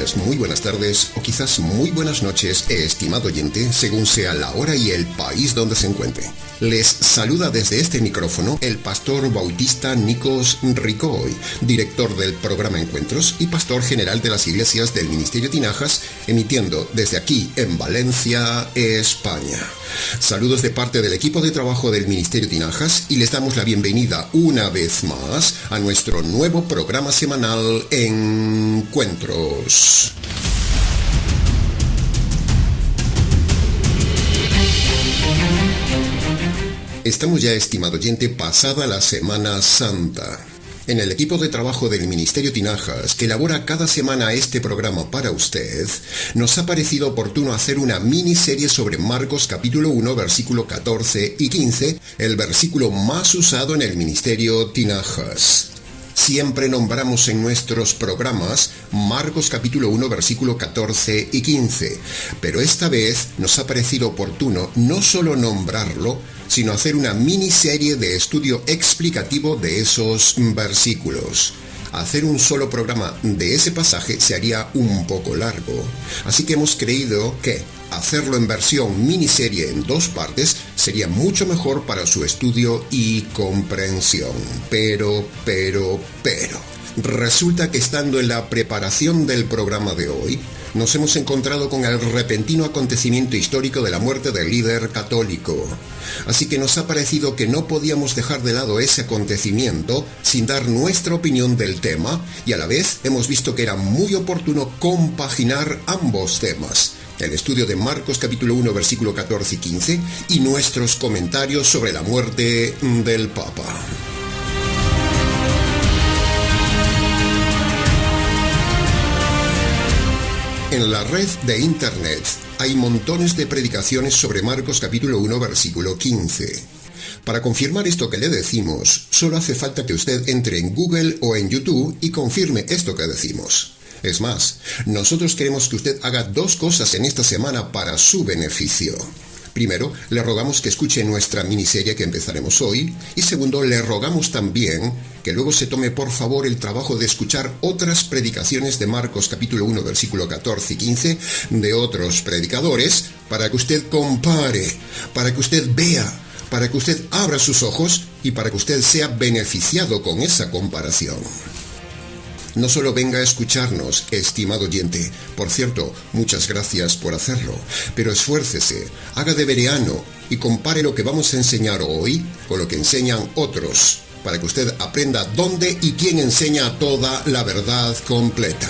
días, muy buenas tardes o quizás muy buenas noches, estimado oyente, según sea la hora y el país donde se encuentre. Les saluda desde este micrófono el pastor bautista Nikos Ricoy, director del programa Encuentros y pastor general de las iglesias del Ministerio Tinajas, emitiendo desde aquí en Valencia, España. Saludos de parte del equipo de trabajo del Ministerio Tinajas y les damos la bienvenida una vez más a nuestro nuevo programa semanal Encuentros. Estamos ya, estimado oyente, pasada la Semana Santa. En el equipo de trabajo del Ministerio Tinajas, que elabora cada semana este programa para usted, nos ha parecido oportuno hacer una miniserie sobre Marcos capítulo 1, versículo 14 y 15, el versículo más usado en el Ministerio Tinajas. Siempre nombramos en nuestros programas Marcos capítulo 1, versículo 14 y 15, pero esta vez nos ha parecido oportuno no solo nombrarlo, sino hacer una miniserie de estudio explicativo de esos versículos. Hacer un solo programa de ese pasaje se haría un poco largo, así que hemos creído que hacerlo en versión miniserie en 2 partes sería mucho mejor para su estudio y comprensión. Pero, resulta que estando en la preparación del programa de hoy, nos hemos encontrado con el repentino acontecimiento histórico de la muerte del líder católico. Así que nos ha parecido que no podíamos dejar de lado ese acontecimiento sin dar nuestra opinión del tema, y a la vez hemos visto que era muy oportuno compaginar ambos temas: el estudio de Marcos capítulo 1, versículo 14 y 15, y nuestros comentarios sobre la muerte del Papa. En la red de internet hay montones de predicaciones sobre Marcos capítulo 1, versículo 15. Para confirmar esto que le decimos, solo hace falta que usted entre en Google o en YouTube y confirme esto que decimos. Es más, nosotros queremos que usted haga 2 cosas en esta semana para su beneficio. Primero, le rogamos que escuche nuestra miniserie que empezaremos hoy, y segundo, le rogamos también que luego se tome por favor el trabajo de escuchar otras predicaciones de Marcos capítulo 1, versículo 14 y 15 de otros predicadores, para que usted compare, para que usted vea, para que usted abra sus ojos y para que usted sea beneficiado con esa comparación. No solo venga a escucharnos, estimado oyente, por cierto, muchas gracias por hacerlo, pero esfuércese, haga de vereano y compare lo que vamos a enseñar hoy con lo que enseñan otros, para que usted aprenda dónde y quién enseña toda la verdad completa.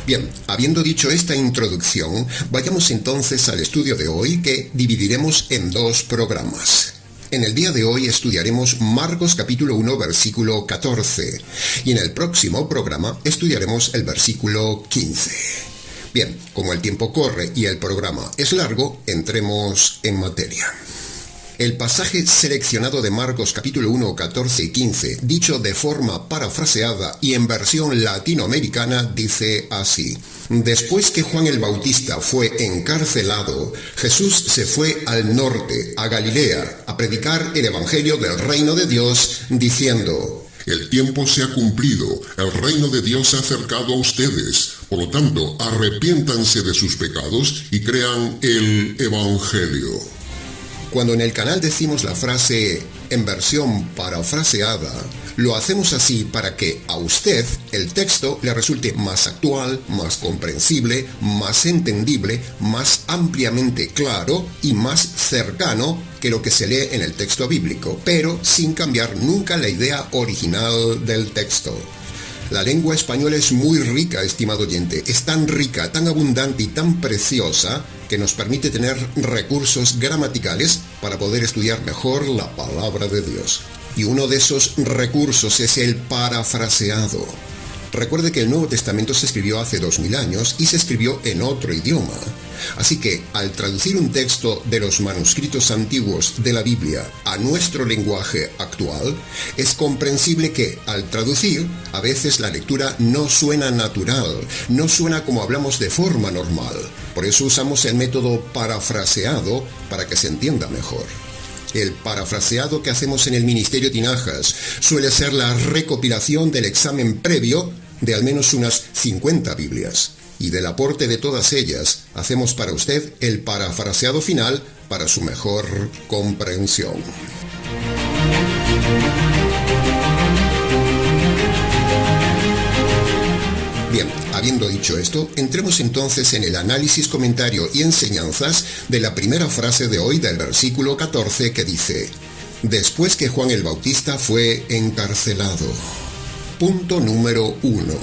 Bien, habiendo dicho esta introducción, vayamos entonces al estudio de hoy, que dividiremos en 2 programas. En el día de hoy estudiaremos Marcos capítulo 1, versículo 14, y en el próximo programa estudiaremos el versículo 15. Bien, como el tiempo corre y el programa es largo, entremos en materia. El pasaje seleccionado de Marcos capítulo 1, 14 y 15, dicho de forma parafraseada y en versión latinoamericana, dice así: Después que Juan el Bautista fue encarcelado, Jesús se fue al norte, a Galilea, a predicar el evangelio del reino de Dios, diciendo: El tiempo se ha cumplido, el reino de Dios se ha acercado a ustedes. Por lo tanto, arrepiéntanse de sus pecados y crean el evangelio. Cuando en el canal decimos la frase en versión parafraseada, lo hacemos así para que a usted el texto le resulte más actual, más comprensible, más entendible, más ampliamente claro y más cercano que lo que se lee en el texto bíblico, pero sin cambiar nunca la idea original del texto. La lengua española es muy rica, estimado oyente, es tan rica, tan abundante y tan preciosa que nos permite tener recursos gramaticales para poder estudiar mejor la palabra de Dios. Y uno de esos recursos es el parafraseado. Recuerde que el Nuevo Testamento se escribió hace 2000 años y se escribió en otro idioma. Así que, al traducir un texto de los manuscritos antiguos de la Biblia a nuestro lenguaje actual, es comprensible que, al traducir, a veces la lectura no suena natural, no suena como hablamos de forma normal. Por eso usamos el método parafraseado para que se entienda mejor. El parafraseado que hacemos en el Ministerio Tinajas suele ser la recopilación del examen previo de al menos unas 50 Biblias. Y del aporte de todas ellas, hacemos para usted el parafraseado final para su mejor comprensión. Bien, habiendo dicho esto, entremos entonces en el análisis, comentario y enseñanzas de la primera frase de hoy del versículo 14 que dice: después que Juan el Bautista fue encarcelado. Punto número 1.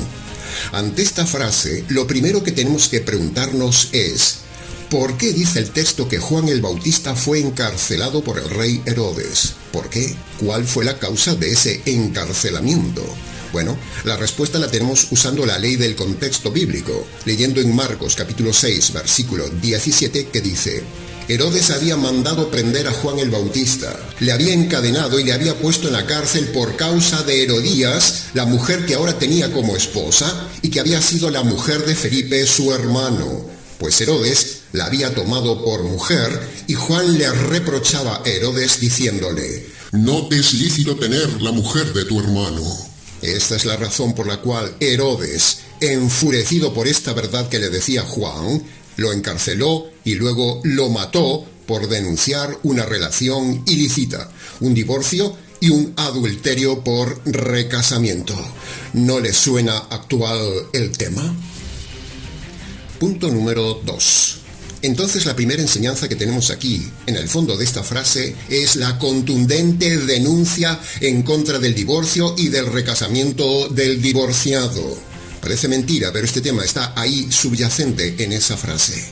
Ante esta frase, lo primero que tenemos que preguntarnos es: ¿por qué dice el texto que Juan el Bautista fue encarcelado por el rey Herodes? ¿Por qué? ¿Cuál fue la causa de ese encarcelamiento? Bueno, la respuesta la tenemos usando la ley del contexto bíblico, leyendo en Marcos capítulo 6, versículo 17, que dice: Herodes había mandado prender a Juan el Bautista, le había encadenado y le había puesto en la cárcel por causa de Herodías, la mujer que ahora tenía como esposa y que había sido la mujer de Felipe, su hermano. Pues Herodes la había tomado por mujer y Juan le reprochaba a Herodes diciéndole: no te es lícito tener la mujer de tu hermano. Esta es la razón por la cual Herodes, enfurecido por esta verdad que le decía Juan, lo encarceló y luego lo mató por denunciar una relación ilícita, un divorcio y un adulterio por recasamiento. ¿No le suena actual el tema? Punto número 2. Entonces la primera enseñanza que tenemos aquí, en el fondo de esta frase, es la contundente denuncia en contra del divorcio y del recasamiento del divorciado. Parece mentira, pero este tema está ahí subyacente en esa frase.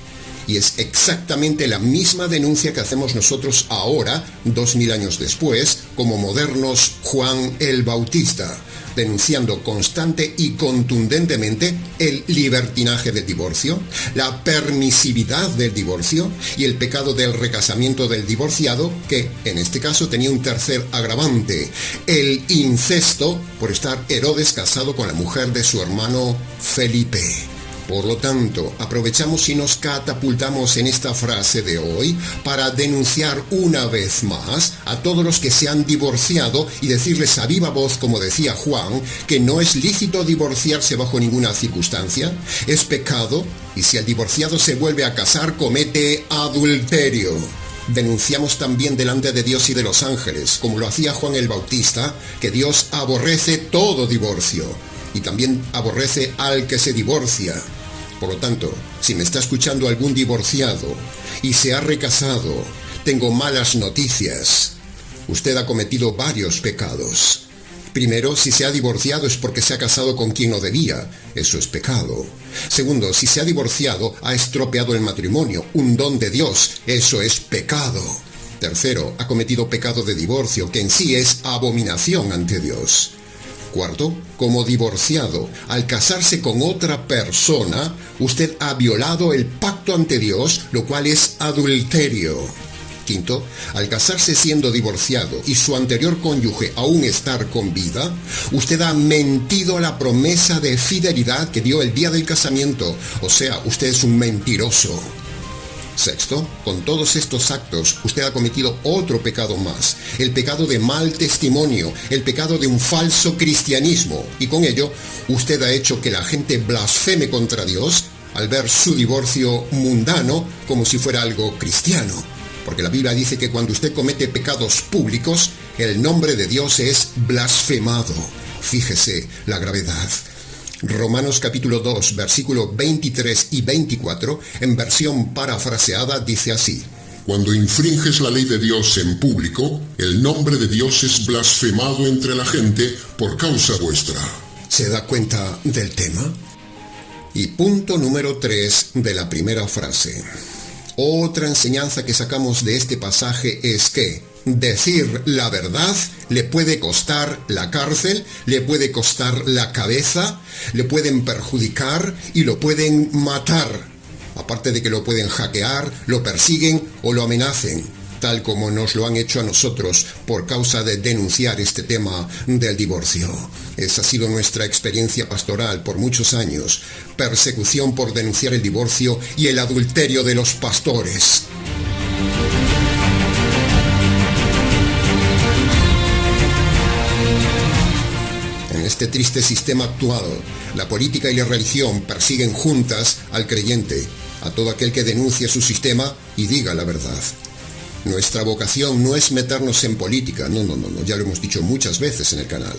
Y es exactamente la misma denuncia que hacemos nosotros ahora, 2000 años después, como modernos Juan el Bautista, denunciando constante y contundentemente el libertinaje del divorcio, la permisividad del divorcio y el pecado del recasamiento del divorciado, que en este caso tenía un tercer agravante, el incesto, por estar Herodes casado con la mujer de su hermano Felipe. Por lo tanto, aprovechamos y nos catapultamos en esta frase de hoy para denunciar una vez más a todos los que se han divorciado y decirles a viva voz, como decía Juan, que no es lícito divorciarse bajo ninguna circunstancia, es pecado, y si el divorciado se vuelve a casar, comete adulterio. Denunciamos también delante de Dios y de los ángeles, como lo hacía Juan el Bautista, que Dios aborrece todo divorcio y también aborrece al que se divorcia. Por lo tanto, si me está escuchando algún divorciado y se ha recasado, tengo malas noticias. Usted ha cometido varios pecados. Primero, si se ha divorciado es porque se ha casado con quien no debía. Eso es pecado. Segundo, si se ha divorciado, ha estropeado el matrimonio, un don de Dios. Eso es pecado. Tercero, ha cometido pecado de divorcio, que en sí es abominación ante Dios. Cuarto, como divorciado, al casarse con otra persona, usted ha violado el pacto ante Dios, lo cual es adulterio. Quinto, al casarse siendo divorciado y su anterior cónyuge aún estar con vida, usted ha mentido a la promesa de fidelidad que dio el día del casamiento, o sea, usted es un mentiroso. Sexto, con todos estos actos, usted ha cometido otro pecado más, el pecado de mal testimonio, el pecado de un falso cristianismo, y con ello, usted ha hecho que la gente blasfeme contra Dios al ver su divorcio mundano como si fuera algo cristiano. Porque la Biblia dice que cuando usted comete pecados públicos, el nombre de Dios es blasfemado. Fíjese la gravedad. Romanos capítulo 2, versículo 23 y 24, en versión parafraseada, dice así: Cuando infringes la ley de Dios en público, el nombre de Dios es blasfemado entre la gente por causa vuestra. ¿Se da cuenta del tema? Y punto número 3 de la primera frase. Otra enseñanza que sacamos de este pasaje es que decir la verdad le puede costar la cárcel, le puede costar la cabeza, le pueden perjudicar y lo pueden matar. Aparte de que lo pueden hackear, lo persiguen o lo amenacen. tal como nos lo han hecho a nosotros por causa de denunciar este tema del divorcio. Esa ha sido nuestra experiencia pastoral por muchos años. Persecución por denunciar el divorcio y el adulterio de los pastores. En este triste sistema actual, la política y la religión persiguen juntas al creyente, a todo aquel que denuncie su sistema y diga la verdad. Nuestra vocación no es meternos en política, no, ya lo hemos dicho muchas veces en el canal,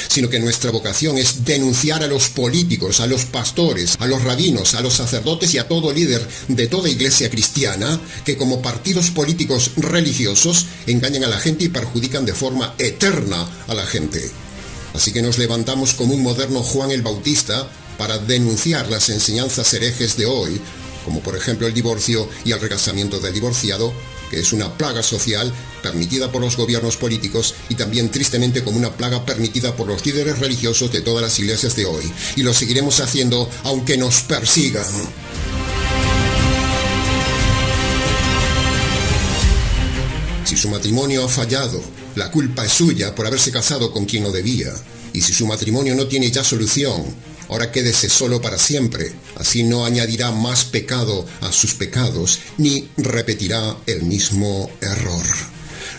sino que nuestra vocación es denunciar a los políticos, a los pastores, a los rabinos, a los sacerdotes y a todo líder de toda iglesia cristiana que como partidos políticos religiosos engañan a la gente y perjudican de forma eterna a la gente. Así que nos levantamos como un moderno Juan el Bautista para denunciar las enseñanzas herejes de hoy, como por ejemplo el divorcio y el recasamiento del divorciado, que es una plaga social permitida por los gobiernos políticos y también tristemente como una plaga permitida por los líderes religiosos de todas las iglesias de hoy. Y lo seguiremos haciendo aunque nos persigan. Si su matrimonio ha fallado, la culpa es suya por haberse casado con quien no debía. Y si su matrimonio no tiene ya solución, ahora quédese solo para siempre. Así no añadirá más pecado a sus pecados, ni repetirá el mismo error.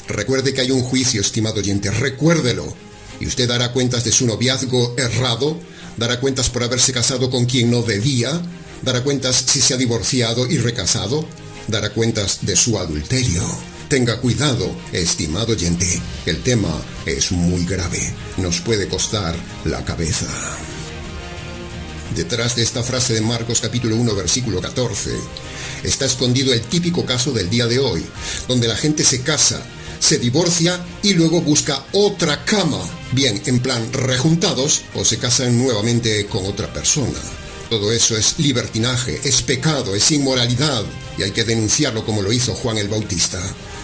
Recuerde que hay un juicio, estimado oyente, recuérdelo. Y usted dará cuentas de su noviazgo errado, dará cuentas por haberse casado con quien no debía, dará cuentas si se ha divorciado y recasado, dará cuentas de su adulterio. Tenga cuidado, estimado oyente, el tema es muy grave, nos puede costar la cabeza. Detrás de esta frase de Marcos capítulo 1 versículo 14, está escondido el típico caso del día de hoy, donde la gente se casa, se divorcia y luego busca otra cama, bien en plan rejuntados o se casan nuevamente con otra persona. Todo eso es libertinaje, es pecado, es inmoralidad y hay que denunciarlo como lo hizo Juan el Bautista.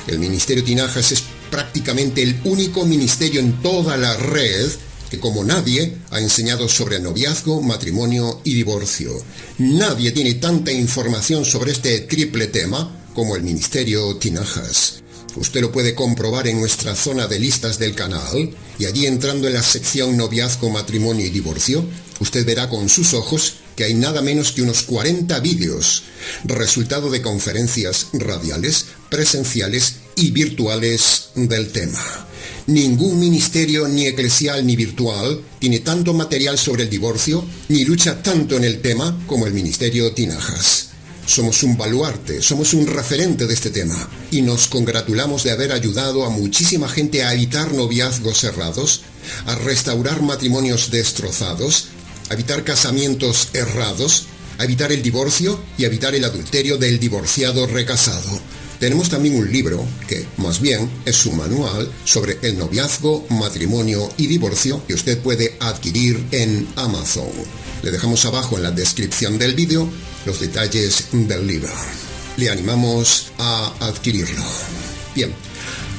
El ministerio Tinajas es prácticamente el único ministerio en toda la red que como nadie ha enseñado sobre el noviazgo, matrimonio y divorcio. Nadie tiene tanta información sobre este triple tema como el ministerio Tinajas. Usted lo puede comprobar en nuestra zona de listas del canal y allí entrando en la sección noviazgo, matrimonio y divorcio, usted verá con sus ojos que hay nada menos que unos 40 vídeos, resultado de conferencias radiales, presenciales y virtuales del tema. Ningún ministerio, ni eclesial ni virtual, tiene tanto material sobre el divorcio, ni lucha tanto en el tema como el ministerio Tinajas. Somos un baluarte, somos un referente de este tema, y nos congratulamos de haber ayudado a muchísima gente a evitar noviazgos cerrados, a restaurar matrimonios destrozados, a evitar casamientos errados, a evitar el divorcio y a evitar el adulterio del divorciado recasado. Tenemos también un libro, que más bien es un manual, sobre el noviazgo, matrimonio y divorcio, que usted puede adquirir en Amazon. Le dejamos abajo en la descripción del vídeo los detalles del libro. Le animamos a adquirirlo. Bien,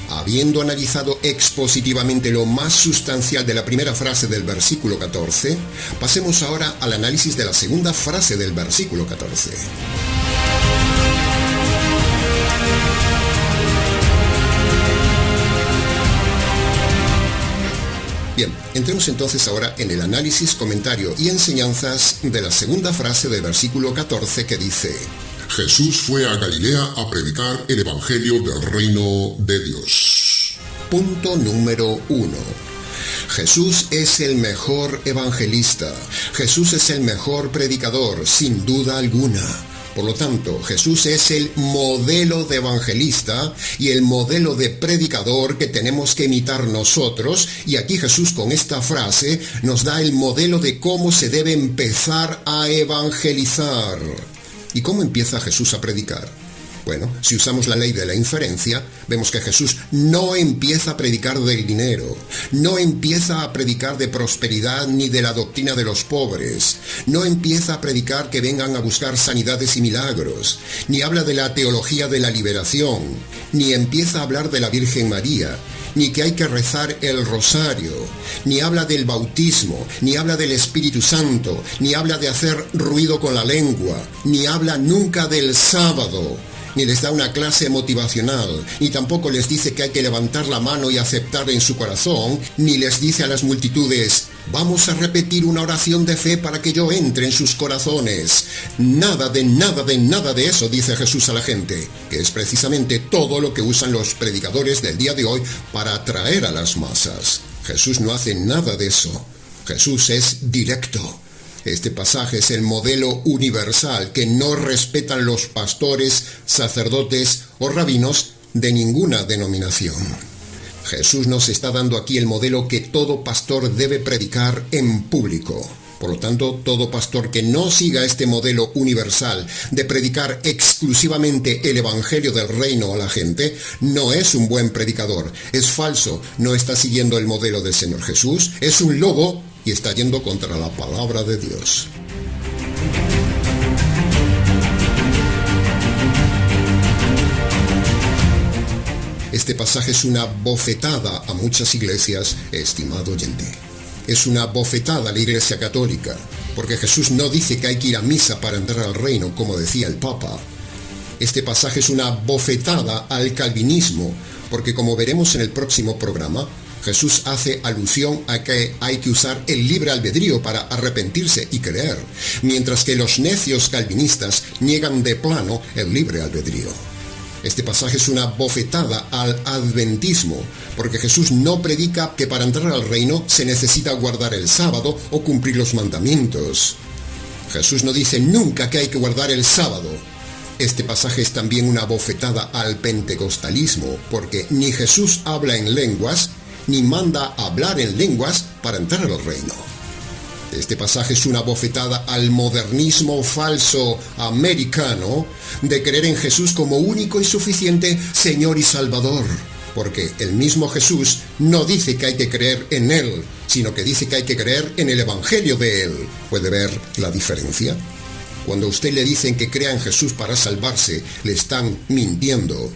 habiendo analizado expositivamente lo más sustancial de la primera frase del versículo 14, pasemos ahora al análisis de la segunda frase del versículo 14. Bien, entremos entonces ahora en el análisis, comentario y enseñanzas de la segunda frase del versículo 14 que dice: Jesús fue a Galilea a predicar el evangelio del reino de Dios. Punto número 1. Jesús es el mejor evangelista. Jesús es el mejor predicador, sin duda alguna. Por lo tanto, Jesús es el modelo de evangelista y el modelo de predicador que tenemos que imitar nosotros. Y aquí Jesús con esta frase nos da el modelo de cómo se debe empezar a evangelizar. ¿Y cómo empieza Jesús a predicar? Bueno, si usamos la ley de la inferencia, vemos que Jesús no empieza a predicar del dinero, no empieza a predicar de prosperidad ni de la doctrina de los pobres, no empieza a predicar que vengan a buscar sanidades y milagros, ni habla de la teología de la liberación, ni empieza a hablar de la Virgen María, ni que hay que rezar el rosario, ni habla del bautismo, ni habla del Espíritu Santo, ni habla de hacer ruido con la lengua, ni habla nunca del sábado. ni les da una clase motivacional, ni tampoco les dice que hay que levantar la mano y aceptar en su corazón, ni les dice a las multitudes: vamos a repetir una oración de fe para que yo entre en sus corazones. Nada de eso dice Jesús a la gente, que es precisamente todo lo que usan los predicadores del día de hoy para atraer a las masas. Jesús no hace nada de eso. Jesús es directo. Este pasaje es el modelo universal que no respetan los pastores, sacerdotes o rabinos de ninguna denominación. Jesús nos está dando aquí el modelo que todo pastor debe predicar en público. Por lo tanto, todo pastor que no siga este modelo universal de predicar exclusivamente el evangelio del reino a la gente, no es un buen predicador. Es falso, no está siguiendo el modelo del Señor Jesús, es un lobo y está yendo contra la palabra de Dios. Este pasaje es una bofetada a muchas iglesias, estimado oyente. Es una bofetada a la Iglesia Católica, porque Jesús no dice que hay que ir a misa para entrar al reino, como decía el Papa. Este pasaje es una bofetada al calvinismo, porque como veremos en el próximo programa, Jesús hace alusión a que hay que usar el libre albedrío para arrepentirse y creer, mientras que los necios calvinistas niegan de plano el libre albedrío. Este pasaje es una bofetada al adventismo, porque Jesús no predica que para entrar al reino se necesita guardar el sábado o cumplir los mandamientos. Jesús no dice nunca que hay que guardar el sábado. Este pasaje es también una bofetada al pentecostalismo, porque ni Jesús habla en lenguas, ni manda hablar en lenguas para entrar al reino. Este pasaje es una bofetada al modernismo falso americano de creer en Jesús como único y suficiente Señor y Salvador, porque el mismo Jesús no dice que hay que creer en Él, sino que dice que hay que creer en el Evangelio de Él. ¿Puede ver la diferencia? Cuando a usted le dicen que crea en Jesús para salvarse, le están mintiendo.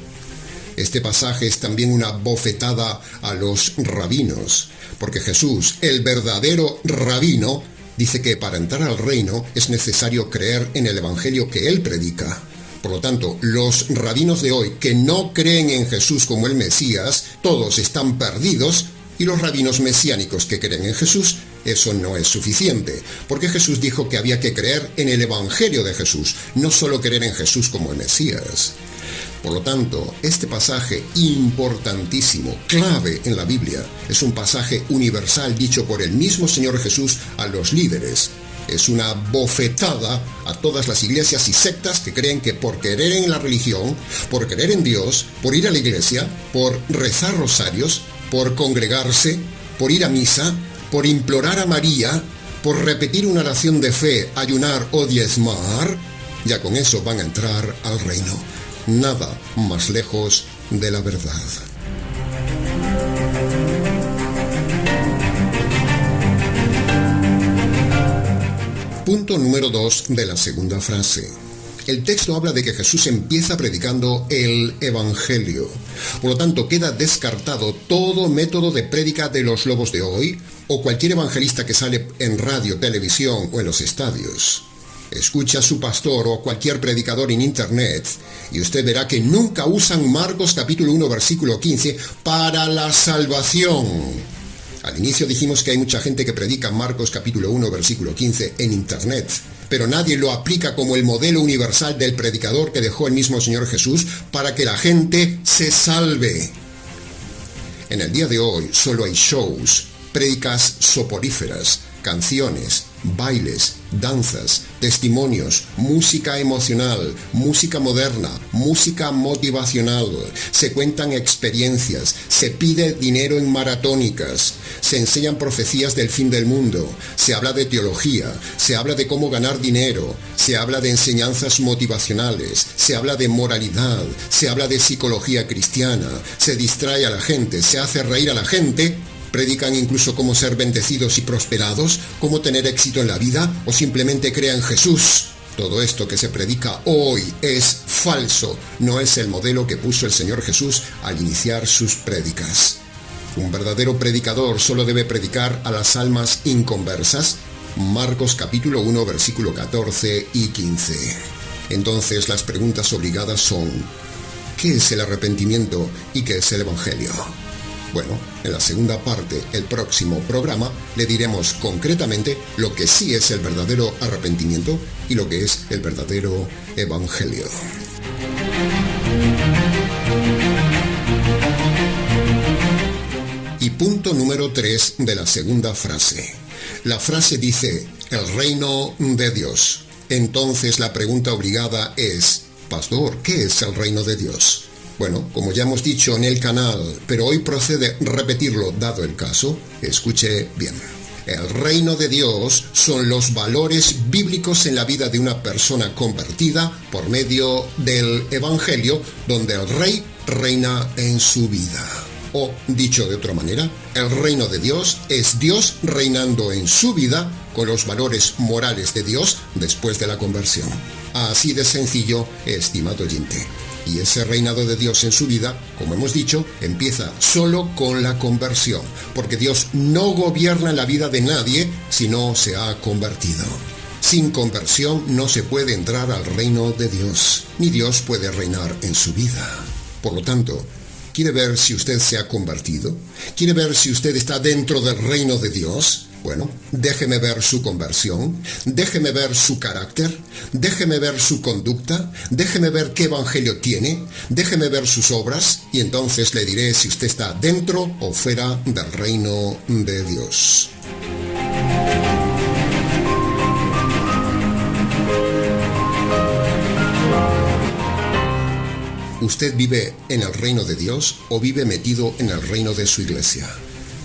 Este pasaje es también una bofetada a los rabinos, porque Jesús, el verdadero rabino, dice que para entrar al reino es necesario creer en el evangelio que él predica. Por lo tanto, los rabinos de hoy que no creen en Jesús como el Mesías, todos están perdidos, y los rabinos mesiánicos que creen en Jesús, eso no es suficiente, porque Jesús dijo que había que creer en el evangelio de Jesús, no solo creer en Jesús como el Mesías. Por lo tanto, este pasaje importantísimo, clave en la Biblia, es un pasaje universal dicho por el mismo Señor Jesús a los líderes. Es una bofetada a todas las iglesias y sectas que creen que por creer en la religión, por creer en Dios, por ir a la iglesia, por rezar rosarios, por congregarse, por ir a misa, por implorar a María, por repetir una oración de fe, ayunar o diezmar, ya con eso van a entrar al reino. Nada más lejos de la verdad. Punto número 2 de la segunda frase. El texto habla de que Jesús empieza predicando el Evangelio. Por lo tanto, queda descartado todo método de prédica de los lobos de hoy o cualquier evangelista que sale en radio, televisión o en los estadios. Escucha a su pastor o cualquier predicador en internet y usted verá que nunca usan Marcos capítulo 1 versículo 15 para la salvación. Al inicio dijimos que hay mucha gente que predica Marcos capítulo 1 versículo 15 en internet, pero nadie lo aplica como el modelo universal del predicador que dejó el mismo Señor Jesús para que la gente se salve. En el día de hoy solo hay shows, prédicas soporíferas, canciones, bailes, danzas, testimonios, música emocional, música moderna, música motivacional. Se cuentan experiencias, se pide dinero en maratónicas, se enseñan profecías del fin del mundo, se habla de teología, se habla de cómo ganar dinero, se habla de enseñanzas motivacionales, se habla de moralidad, se habla de psicología cristiana, se distrae a la gente, se hace reír a la gente. Predican incluso cómo ser bendecidos y prosperados, cómo tener éxito en la vida o simplemente crean en Jesús. Todo esto que se predica hoy es falso, no es el modelo que puso el Señor Jesús al iniciar sus prédicas. Un verdadero predicador solo debe predicar a las almas inconversas. Marcos capítulo 1 versículo 14 y 15. Entonces las preguntas obligadas son: ¿qué es el arrepentimiento y qué es el Evangelio? Bueno, en la segunda parte, el próximo programa, le diremos concretamente lo que sí es el verdadero arrepentimiento y lo que es el verdadero Evangelio. Y punto número 3 de la segunda frase. La frase dice: el reino de Dios. Entonces la pregunta obligada es: Pastor, ¿qué es el reino de Dios? Bueno, como ya hemos dicho en el canal, pero hoy procede repetirlo dado el caso, escuche bien. El reino de Dios son los valores bíblicos en la vida de una persona convertida por medio del Evangelio, donde el Rey reina en su vida. O, dicho de otra manera, el reino de Dios es Dios reinando en su vida con los valores morales de Dios después de la conversión. Así de sencillo, estimado oyente. Y ese reinado de Dios en su vida, como hemos dicho, empieza solo con la conversión, porque Dios no gobierna la vida de nadie si no se ha convertido. Sin conversión no se puede entrar al reino de Dios, ni Dios puede reinar en su vida. Por lo tanto, ¿quiere ver si usted se ha convertido? ¿Quiere ver si usted está dentro del reino de Dios? Bueno, déjeme ver su conversión, déjeme ver su carácter, déjeme ver su conducta, déjeme ver qué evangelio tiene, déjeme ver sus obras, y entonces le diré si usted está dentro o fuera del reino de Dios. ¿Usted vive en el reino de Dios o vive metido en el reino de su iglesia?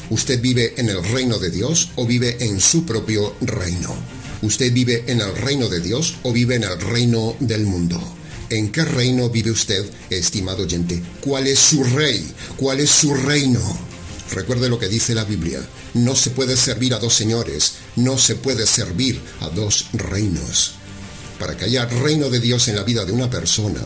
¿Usted vive en el reino de Dios o vive en su propio reino? ¿Usted vive en el reino de Dios o vive en el reino del mundo? ¿En qué reino vive usted, estimado oyente? ¿Cuál es su rey? ¿Cuál es su reino? Recuerde lo que dice la Biblia. No se puede servir a dos señores, no se puede servir a dos reinos. Para que haya reino de Dios en la vida de una persona,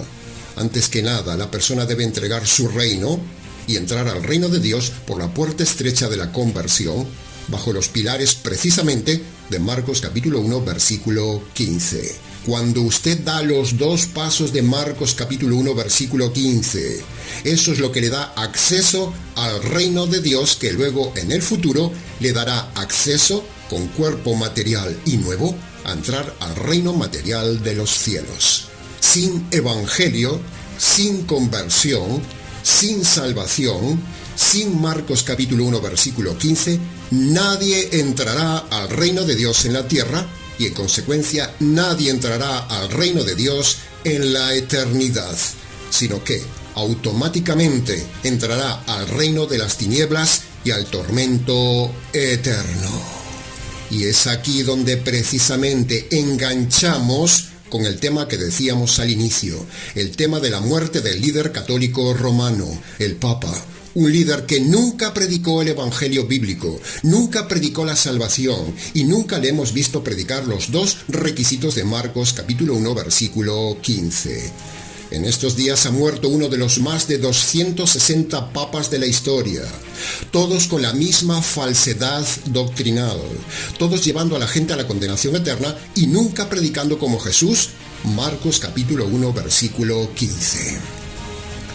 antes que nada, la persona debe entregar su reino y entrar al reino de Dios por la puerta estrecha de la conversión, bajo los pilares precisamente de Marcos capítulo 1, versículo 15. Cuando usted da los dos pasos de Marcos capítulo 1, versículo 15, eso es lo que le da acceso al reino de Dios, que luego en el futuro le dará acceso con cuerpo material y nuevo a entrar al reino material de los cielos. Sin evangelio, sin conversión, sin salvación, sin Marcos capítulo 1 versículo 15, nadie entrará al reino de Dios en la tierra y en consecuencia nadie entrará al reino de Dios en la eternidad, sino que automáticamente entrará al reino de las tinieblas y al tormento eterno. Y es aquí donde precisamente enganchamos con el tema que decíamos al inicio, el tema de la muerte del líder católico romano, el Papa, un líder que nunca predicó el evangelio bíblico, nunca predicó la salvación y nunca le hemos visto predicar los dos requisitos de Marcos capítulo 1 versículo 15. En estos días ha muerto uno de los más de 260 papas de la historia, todos con la misma falsedad doctrinal, todos llevando a la gente a la condenación eterna y nunca predicando como Jesús, Marcos capítulo 1 versículo 15.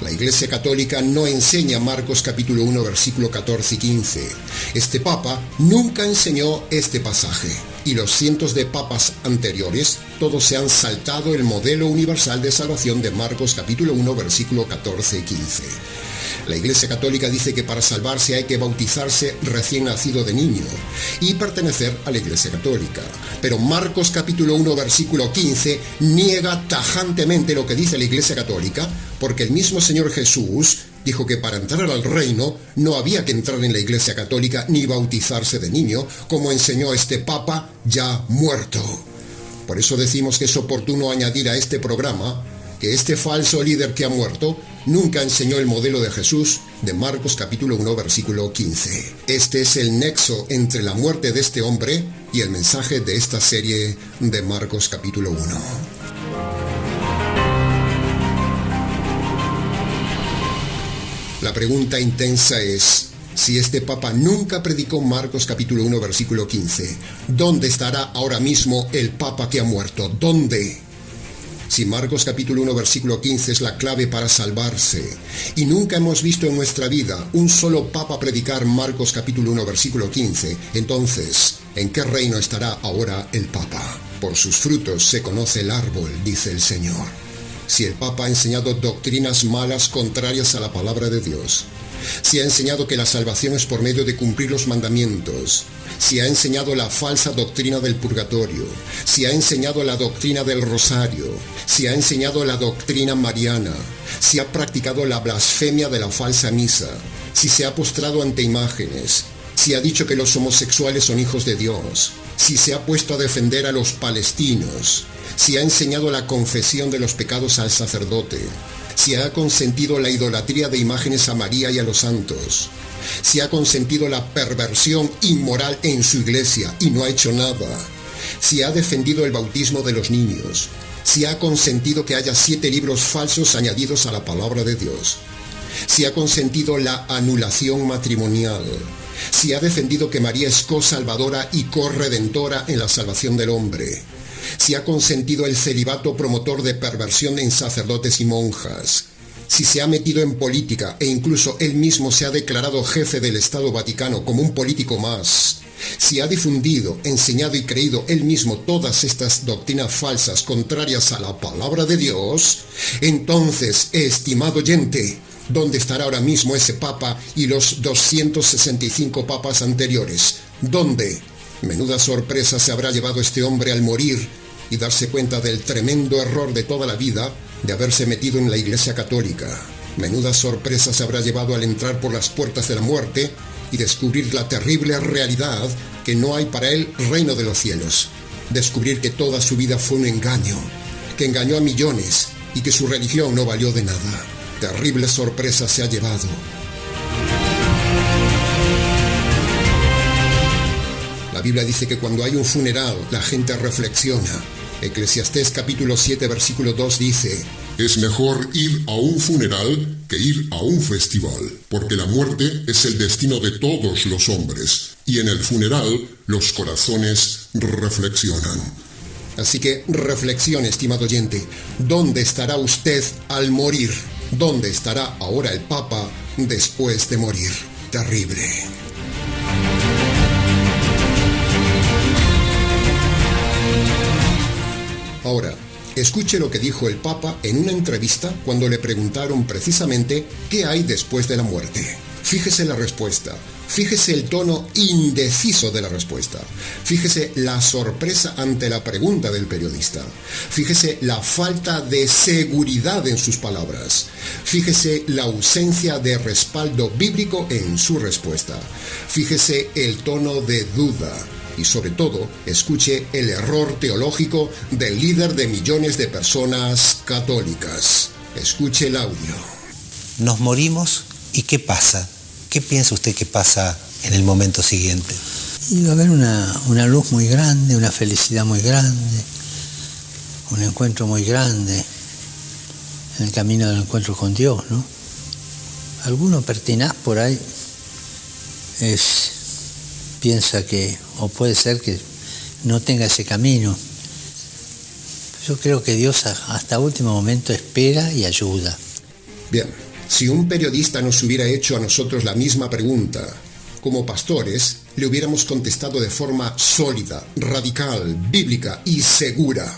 La Iglesia Católica no enseña Marcos capítulo 1 versículo 14 y 15. Este papa nunca enseñó este pasaje. Y los cientos de papas anteriores, todos se han saltado el modelo universal de salvación de Marcos capítulo 1 versículo 14 y 15. La Iglesia Católica dice que para salvarse hay que bautizarse recién nacido de niño y pertenecer a la Iglesia Católica. Pero Marcos capítulo 1 versículo 15 niega tajantemente lo que dice la Iglesia Católica, porque el mismo Señor Jesús dijo que para entrar al reino no había que entrar en la Iglesia Católica ni bautizarse de niño, como enseñó este Papa ya muerto. Por eso decimos que es oportuno añadir a este programa que este falso líder que ha muerto nunca enseñó el modelo de Jesús de Marcos capítulo 1 versículo 15. Este es el nexo entre la muerte de este hombre y el mensaje de esta serie de Marcos capítulo 1. La pregunta intensa es, si este Papa nunca predicó Marcos capítulo 1 versículo 15, ¿dónde estará ahora mismo el Papa que ha muerto? ¿Dónde? Si Marcos capítulo 1 versículo 15 es la clave para salvarse, y nunca hemos visto en nuestra vida un solo papa predicar Marcos capítulo 1 versículo 15, entonces, ¿en qué reino estará ahora el papa? Por sus frutos se conoce el árbol, dice el Señor. Si el papa ha enseñado doctrinas malas contrarias a la palabra de Dios, si ha enseñado que la salvación es por medio de cumplir los mandamientos, si ha enseñado la falsa doctrina del purgatorio, si ha enseñado la doctrina del rosario, si ha enseñado la doctrina mariana, si ha practicado la blasfemia de la falsa misa, si se ha postrado ante imágenes, si ha dicho que los homosexuales son hijos de Dios, si se ha puesto a defender a los palestinos, si ha enseñado la confesión de los pecados al sacerdote, si ha consentido la idolatría de imágenes a María y a los santos, si ha consentido la perversión inmoral en su iglesia y no ha hecho nada, si ha defendido el bautismo de los niños, si ha consentido que haya 7 libros falsos añadidos a la palabra de Dios, si ha consentido la anulación matrimonial, si ha defendido que María es co-salvadora y co-redentora en la salvación del hombre, si ha consentido el celibato promotor de perversión en sacerdotes y monjas, si se ha metido en política e incluso él mismo se ha declarado jefe del Estado Vaticano como un político más, si ha difundido, enseñado y creído él mismo todas estas doctrinas falsas contrarias a la palabra de Dios, entonces, estimado oyente, ¿dónde estará ahora mismo ese papa y los 265 papas anteriores? ¿Dónde? Menuda sorpresa se habrá llevado este hombre al morir y darse cuenta del tremendo error de toda la vida de haberse metido en la Iglesia Católica. Menuda sorpresa se habrá llevado al entrar por las puertas de la muerte y descubrir la terrible realidad que no hay para él reino de los cielos. Descubrir que toda su vida fue un engaño, que engañó a millones y que su religión no valió de nada. Terrible sorpresa se ha llevado. La Biblia dice que cuando hay un funeral, la gente reflexiona. Eclesiastés capítulo 7 versículo 2 dice: Es mejor ir a un funeral que ir a un festival, porque la muerte es el destino de todos los hombres, y en el funeral los corazones reflexionan. Así que reflexione, estimado oyente, ¿dónde estará usted al morir? ¿Dónde estará ahora el Papa después de morir? Terrible. Ahora, escuche lo que dijo el Papa en una entrevista cuando le preguntaron precisamente qué hay después de la muerte. Fíjese la respuesta, fíjese el tono indeciso de la respuesta, fíjese la sorpresa ante la pregunta del periodista, fíjese la falta de seguridad en sus palabras, fíjese la ausencia de respaldo bíblico en su respuesta, fíjese el tono de duda. Y sobre todo, escuche el error teológico del líder de millones de personas católicas. Escuche el audio. Nos morimos, ¿y qué pasa? ¿Qué piensa usted que pasa en el momento siguiente? Y va a haber una luz muy grande, una felicidad muy grande, un encuentro muy grande en el camino del encuentro con Dios, ¿no? Alguno pertinaz por ahí piensa que, o puede ser que no tenga ese camino. Yo creo que Dios hasta último momento espera y ayuda. Bien, si un periodista nos hubiera hecho a nosotros la misma pregunta, como pastores, le hubiéramos contestado de forma sólida, radical, bíblica y segura.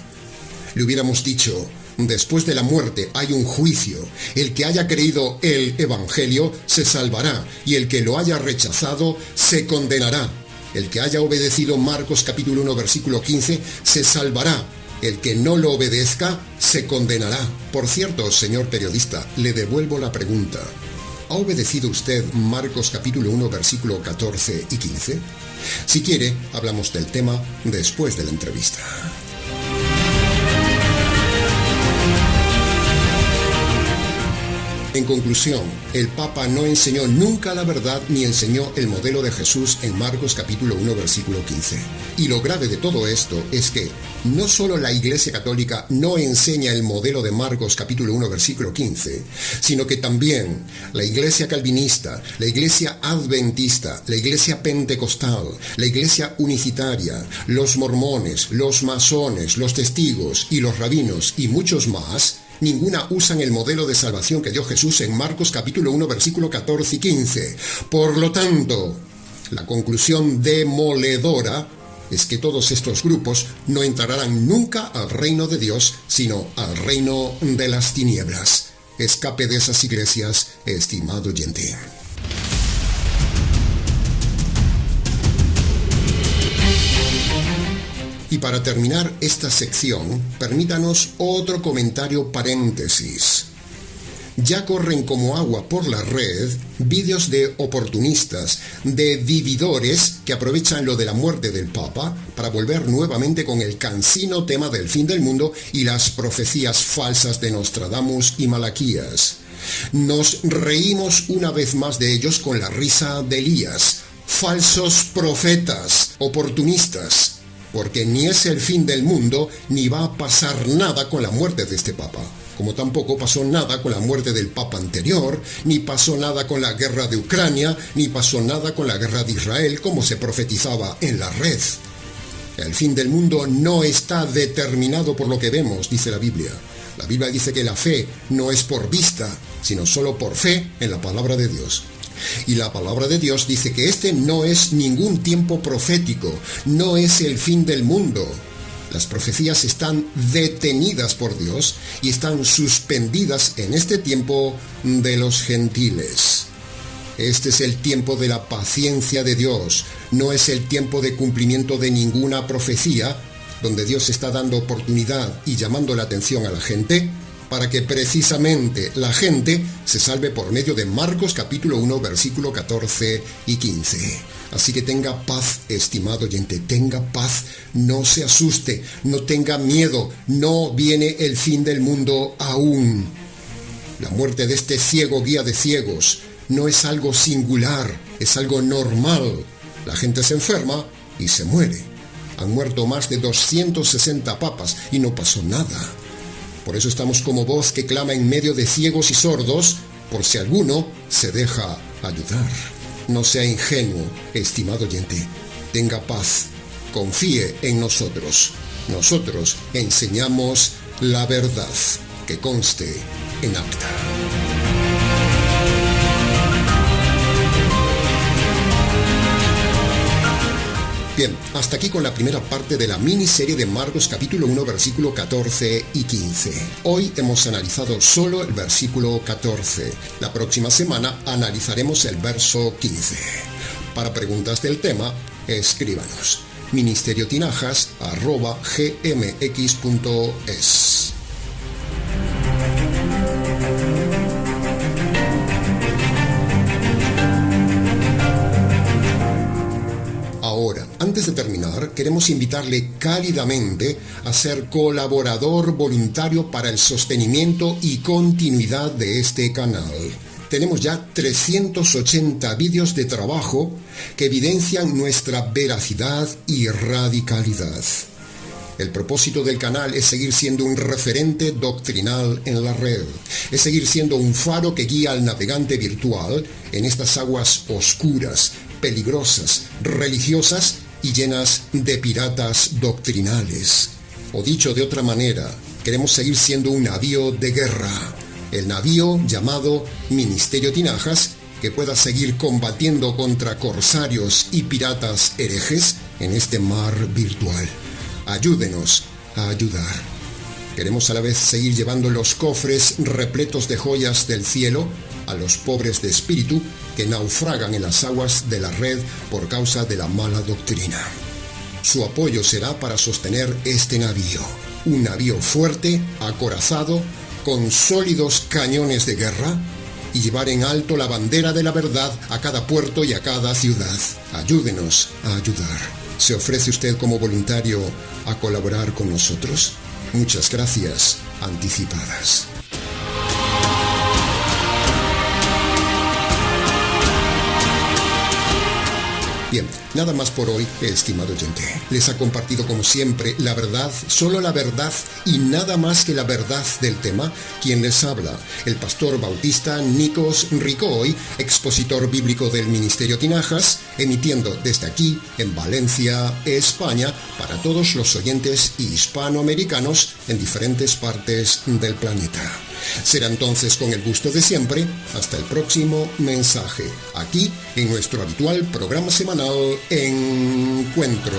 Le hubiéramos dicho: después de la muerte hay un juicio. El que haya creído el Evangelio se salvará, y el que lo haya rechazado se condenará. El que haya obedecido Marcos capítulo 1 versículo 15 se salvará. El que no lo obedezca se condenará. Por cierto, señor periodista, le devuelvo la pregunta. ¿Ha obedecido usted Marcos capítulo 1 versículo 14 y 15? Si quiere, hablamos del tema después de la entrevista. En conclusión, el Papa no enseñó nunca la verdad ni enseñó el modelo de Jesús en Marcos capítulo 1 versículo 15. Y lo grave de todo esto es que no solo la Iglesia Católica no enseña el modelo de Marcos capítulo 1 versículo 15, sino que también la Iglesia Calvinista, la Iglesia Adventista, la Iglesia Pentecostal, la Iglesia Unicitaria, los mormones, los masones, los testigos y los rabinos y muchos más, ninguna usan el modelo de salvación que dio Jesús en Marcos capítulo 1 versículo 14 y 15. Por lo tanto, la conclusión demoledora es que todos estos grupos no entrarán nunca al reino de Dios, sino al reino de las tinieblas. Escape de esas iglesias, estimado oyente. Y para terminar esta sección, permítanos otro comentario paréntesis. Ya corren como agua por la red vídeos de oportunistas, de vividores que aprovechan lo de la muerte del Papa para volver nuevamente con el cansino tema del fin del mundo y las profecías falsas de Nostradamus y Malaquías. Nos reímos una vez más de ellos con la risa de Elías. Falsos profetas, oportunistas. Porque ni es el fin del mundo, ni va a pasar nada con la muerte de este Papa. Como tampoco pasó nada con la muerte del Papa anterior, ni pasó nada con la guerra de Ucrania, ni pasó nada con la guerra de Israel, como se profetizaba en la red. El fin del mundo no está determinado por lo que vemos, dice la Biblia. La Biblia dice que la fe no es por vista, sino solo por fe en la palabra de Dios. Y la palabra de Dios dice que este no es ningún tiempo profético, no es el fin del mundo. Las profecías están detenidas por Dios y están suspendidas en este tiempo de los gentiles. Este es el tiempo de la paciencia de Dios, no es el tiempo de cumplimiento de ninguna profecía, donde Dios está dando oportunidad y llamando la atención a la gente, para que precisamente la gente se salve por medio de Marcos capítulo 1, versículo 14 y 15. Así que tenga paz, estimado oyente, tenga paz, no se asuste, no tenga miedo, no viene el fin del mundo aún. La muerte de este ciego guía de ciegos no es algo singular, es algo normal. La gente se enferma y se muere. Han muerto más de 260 papas y no pasó nada. Por eso estamos como voz que clama en medio de ciegos y sordos, por si alguno se deja ayudar. No sea ingenuo, estimado oyente. Tenga paz. Confíe en nosotros. Nosotros enseñamos la verdad, que conste en acta. Bien, hasta aquí con la primera parte de la miniserie de Marcos capítulo 1, versículo 14 y 15. Hoy hemos analizado solo el versículo 14. La próxima semana analizaremos el verso 15. Para preguntas del tema, escríbanos. ministeriotinajas@gmx.es. Ahora, antes de terminar, queremos invitarle cálidamente a ser colaborador voluntario para el sostenimiento y continuidad de este canal. Tenemos ya 380 vídeos de trabajo que evidencian nuestra veracidad y radicalidad. El propósito del canal es seguir siendo un referente doctrinal en la red. Es seguir siendo un faro que guía al navegante virtual en estas aguas oscuras, peligrosas, religiosas y llenas de piratas doctrinales. O dicho de otra manera, queremos seguir siendo un navío de guerra. El navío llamado Ministerio Tinajas, que pueda seguir combatiendo contra corsarios y piratas herejes en este mar virtual. Ayúdenos a ayudar. Queremos a la vez seguir llevando los cofres repletos de joyas del cielo a los pobres de espíritu que naufragan en las aguas de la red por causa de la mala doctrina. Su apoyo será para sostener este navío, un navío fuerte, acorazado, con sólidos cañones de guerra, y llevar en alto la bandera de la verdad a cada puerto y a cada ciudad. Ayúdenos a ayudar. ¿Se ofrece usted como voluntario a colaborar con nosotros? Muchas gracias anticipadas. Bien, nada más por hoy, estimado oyente. Les ha compartido como siempre la verdad, solo la verdad y nada más que la verdad del tema, quien les habla, el pastor bautista Nikos Ricoy, expositor bíblico del Ministerio Tinajas, emitiendo desde aquí, en Valencia, España, para todos los oyentes hispanoamericanos en diferentes partes del planeta. Será entonces con el gusto de siempre, hasta el próximo mensaje, aquí en nuestro habitual programa semanal Encuentros.